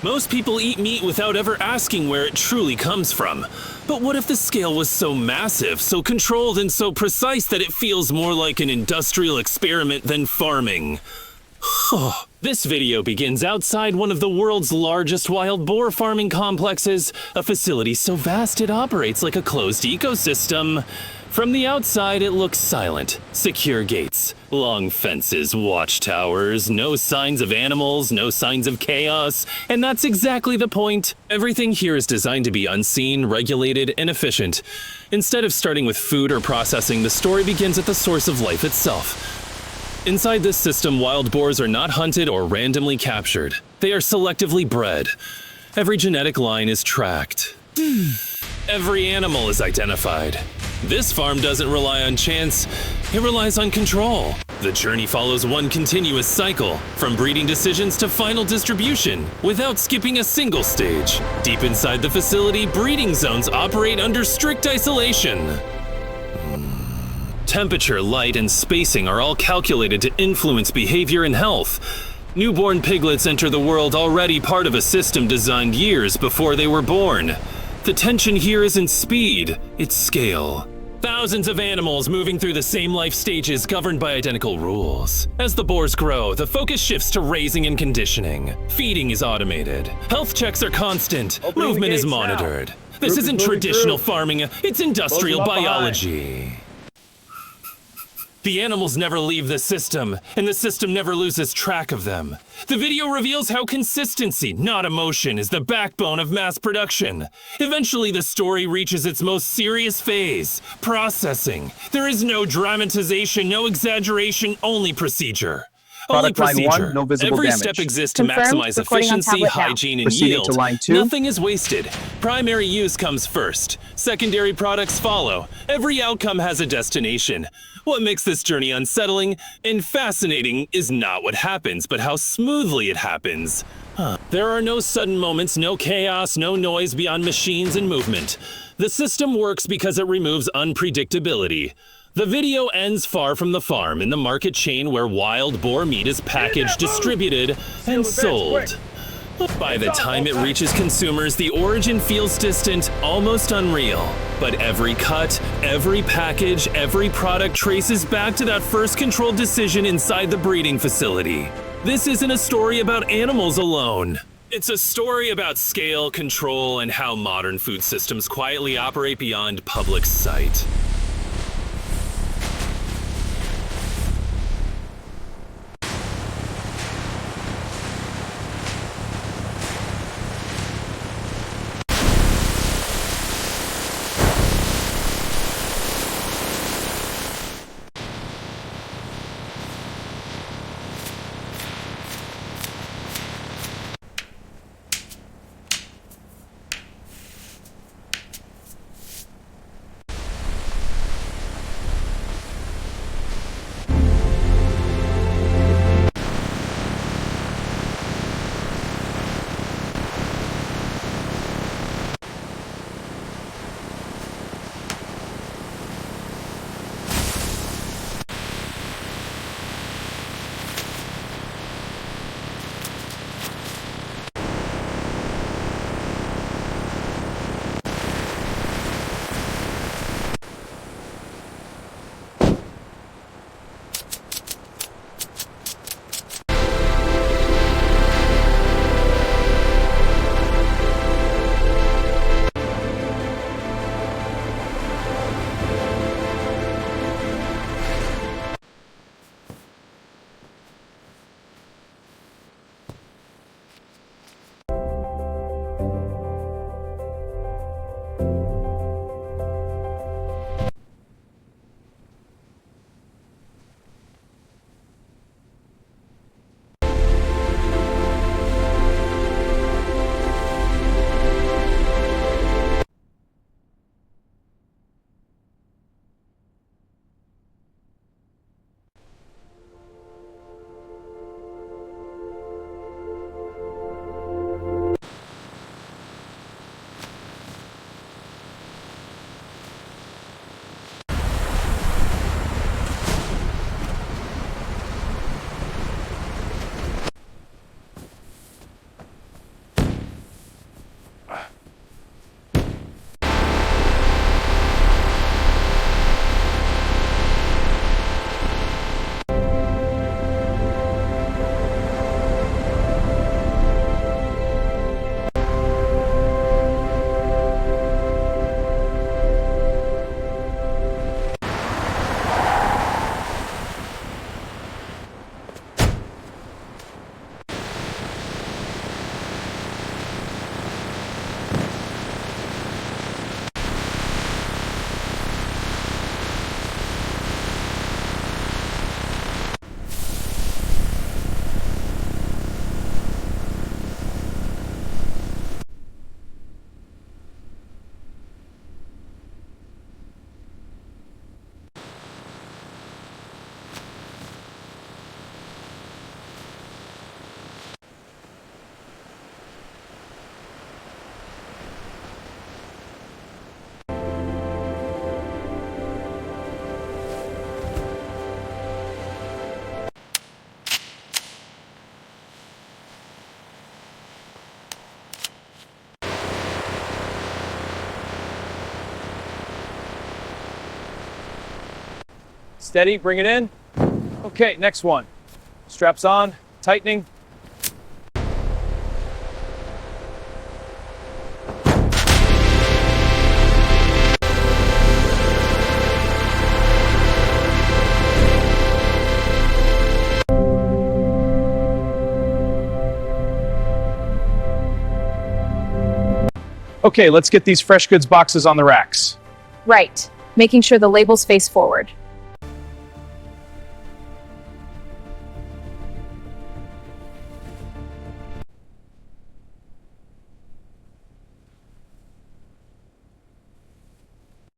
Most people eat meat without ever asking where it truly comes from. But what if the scale was so massive, so controlled, and so precise that it feels more like an industrial experiment than farming? This video begins outside one of the world's largest wild boar farming complexes, a facility so vast it operates like a closed ecosystem. From the outside, it looks silent. Secure gates, long fences, watchtowers, no signs of animals, no signs of chaos, and that's exactly the point. Everything here is designed to be unseen, regulated, and efficient. Instead of starting with food or processing, the story begins at the source of life itself. Inside this system, wild boars are not hunted or randomly captured. They are selectively bred. Every genetic line is tracked. Every animal is identified. This farm doesn't rely on chance, it relies on control. The journey follows one continuous cycle, from breeding decisions to final distribution, without skipping a single stage. Deep inside the facility, breeding zones operate under strict isolation. Temperature, light, and spacing are all calculated to influence behavior and health. Newborn piglets enter the world already part of a system designed years before they were born. The tension here isn't speed, it's scale. Thousands of animals moving through the same life stages governed by identical rules. As the boars grow, the focus shifts to raising and conditioning. Feeding is automated. Health checks are constant. Movement is monitored. This isn't traditional farming, it's industrial biology. The animals never leave the system, and the system never loses track of them. The video reveals how consistency, not emotion, is the backbone of mass production. Eventually, the story reaches its most serious phase, processing. There is no dramatization, no exaggeration, only procedure. Only procedure. Every step exists to maximize efficiency, hygiene, and yield. Nothing is wasted. Primary use comes first. Secondary products follow. Every outcome has a destination. What makes this journey unsettling and fascinating is not what happens, but how smoothly it happens. There are no sudden moments, no chaos, no noise beyond machines and movement. The system works because it removes unpredictability. The video ends far from the farm, in the market chain where wild boar meat is packaged, distributed, and sold. By the time it reaches consumers, the origin feels distant, almost unreal. But every cut, every package, every product traces back to that first controlled decision inside the breeding facility. This isn't a story about animals alone. It's a story about scale, control, and how modern food systems quietly operate beyond public sight. Steady, bring it in. Okay, next one. Straps on, tightening. Okay, let's get these fresh goods boxes on the racks. Right. Making sure the labels face forward.